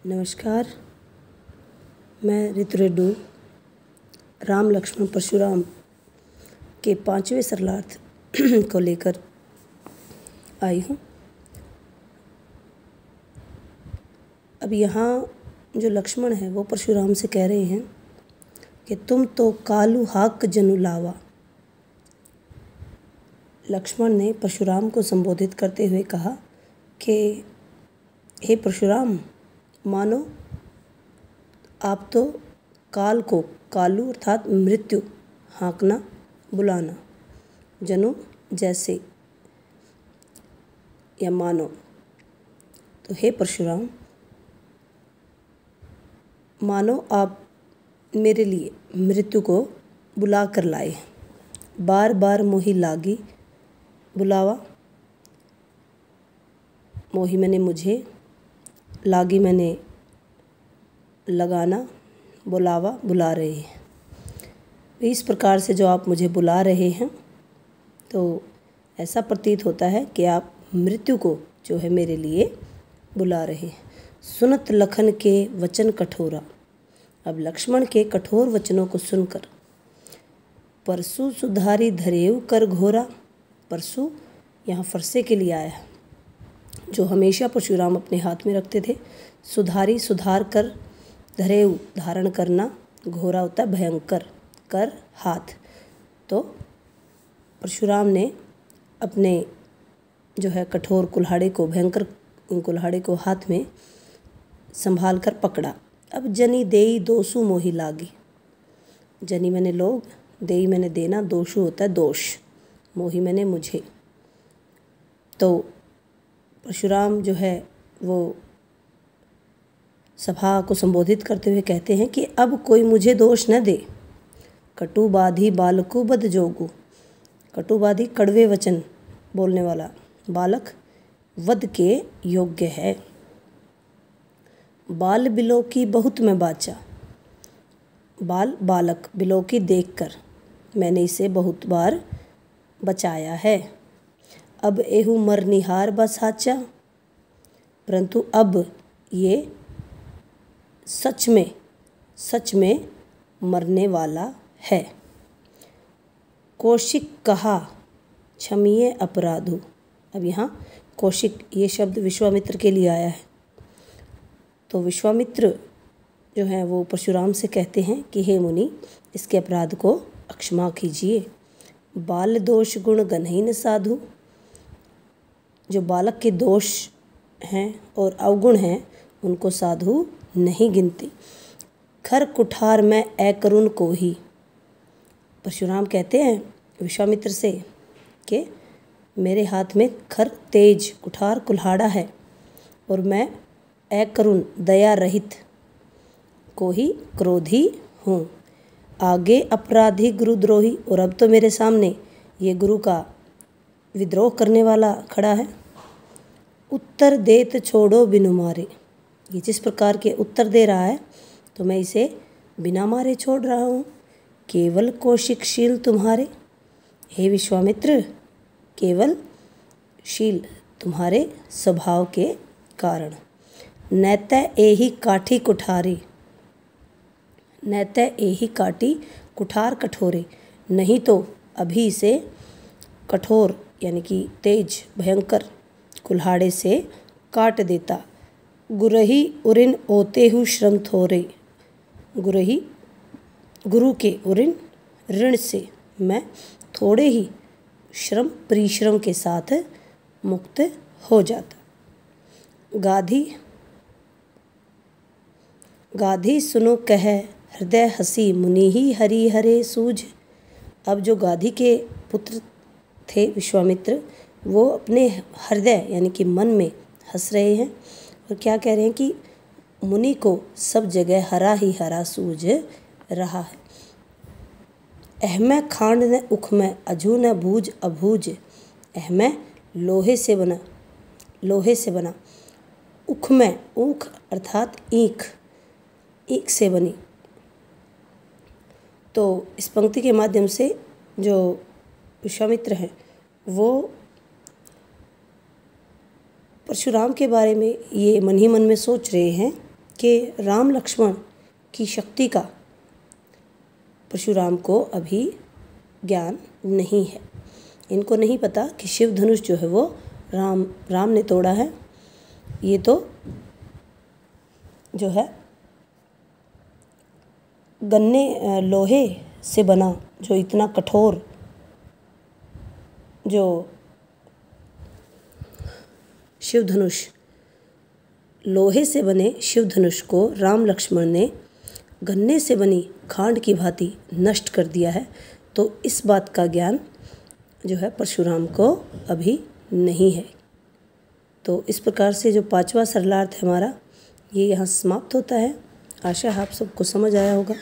नमस्कार। मैं ऋतु रेड्डी राम लक्ष्मण परशुराम के 5वें सरलार्थ को लेकर आई हूँ। अब यहाँ जो लक्ष्मण है वो परशुराम से कह रहे हैं कि तुम तो कालू हाक जनु लावा। लक्ष्मण ने परशुराम को संबोधित करते हुए कहा कि हे परशुराम, मानो आप तो काल को, कालू अर्थात मृत्यु, हाँकना, बुलाना, जनु जैसे, या मानो। तो हे परशुराम, मानो आप मेरे लिए मृत्यु को बुला कर लाए। बार बार मोहि लागी बुलावा। मोहि मैंने मुझे, लागी मैंने लगाना, बुलावा बुला रहे हैं। इस प्रकार से जो आप मुझे बुला रहे हैं तो ऐसा प्रतीत होता है कि आप मृत्यु को जो है मेरे लिए बुला रहे हैं। सुनत लखन के वचन कठोरा। अब लक्ष्मण के कठोर वचनों को सुनकर परसु सुधारी धरेऊ कर घोरा। परसु यहाँ फरसे के लिए आया है, जो हमेशा परशुराम अपने हाथ में रखते थे। सुधारी, सुधार कर, धरेऊ धारण करना, घोरा होता है भयंकर, कर हाथ। तो परशुराम ने अपने जो है कठोर कुल्हाड़े को, भयंकर कुल्हाड़े को हाथ में संभाल कर पकड़ा। अब जनी देई दोषु मोहि लागी। जनी मैंने लोग, देई मैंने देना, दोषु होता है दोष, मोहि मैंने मुझे। तो परशुराम जो है वो सभा को संबोधित करते हुए कहते हैं कि अब कोई मुझे दोष न दे। कटु बाधी बालकु बद जोगु। कटु बाधी कड़वे वचन बोलने वाला बालक वध के योग्य है। बाल बिलोकी बहुत मैं बाचा। बाल बालक, बिलोकी देखकर मैंने इसे बहुत बार बचाया है। अब एहू मरनिहार बसाचा। परंतु अब ये सच में मरने वाला है। कौशिक कहा क्षमिए अपराधु। अब यहाँ कौशिक ये शब्द विश्वामित्र के लिए आया है। तो विश्वामित्र जो है वो परशुराम से कहते हैं कि हे मुनि, इसके अपराध को अक्षमा कीजिए। बाल दोष गुण गणहीन साधु। जो बालक के दोष हैं और अवगुण हैं उनको साधु नहीं गिनती। खर कुठार में अकरुण को ही। परशुराम कहते हैं विश्वामित्र से कि मेरे हाथ में खर तेज कुठार कुल्हाड़ा है और मैं अकरुण दया रहित को ही क्रोधी हूँ। आगे अपराधी गुरुद्रोही। और अब तो मेरे सामने ये गुरु का विद्रोह करने वाला खड़ा है। उत्तर देत छोड़ो बिनु मारे। ये जिस प्रकार के उत्तर दे रहा है तो मैं इसे बिना मारे छोड़ रहा हूँ। केवल कौशिकशील तुम्हारे। हे विश्वामित्र, केवल शील तुम्हारे स्वभाव के कारण। नैतः एहि काठी कुठारे। नैतः एहि काटी कुठार कठोरे। नहीं तो अभी इसे कठोर यानी कि तेज भयंकर कुल्हाड़े से काट देता। गुरही उरिन ओते हु श्रम थोरे। गुरही, गुरु के उरिन, ऋण से मैं थोड़े ही श्रम परिश्रम के साथ मुक्त हो जाता। गाधी, गाधी सुनो कह हृदय हसी मुनि ही हरि हरे सूझ। अब जो गाधी के पुत्र थे विश्वामित्र, वो अपने हृदय यानी कि मन में हंस रहे हैं और क्या कह रहे हैं कि मुनि को सब जगह हरा ही हरा सूझ रहा है। अहमै खांड न उख में अजू न बूझ अबूझ। अहमै लोहे से बना, लोहे से बना। उख में, ऊख अर्थात ईख, ईख से बनी। तो इस पंक्ति के माध्यम से जो विश्वामित्र हैं वो परशुराम के बारे में ये मन ही मन में सोच रहे हैं कि राम लक्ष्मण की शक्ति का परशुराम को अभी ज्ञान नहीं है। इनको नहीं पता कि शिव धनुष जो है वो राम ने तोड़ा है। ये तो जो है गन्ने लोहे से बना जो इतना कठोर जो शिव धनुष, लोहे से बने शिव धनुष को राम लक्ष्मण ने गन्ने से बनी खांड की भांति नष्ट कर दिया है। तो इस बात का ज्ञान जो है परशुराम को अभी नहीं है। तो इस प्रकार से जो 5वां सरलार्थ है हमारा, ये यहाँ समाप्त होता है। आशा है आप सबको समझ आया होगा।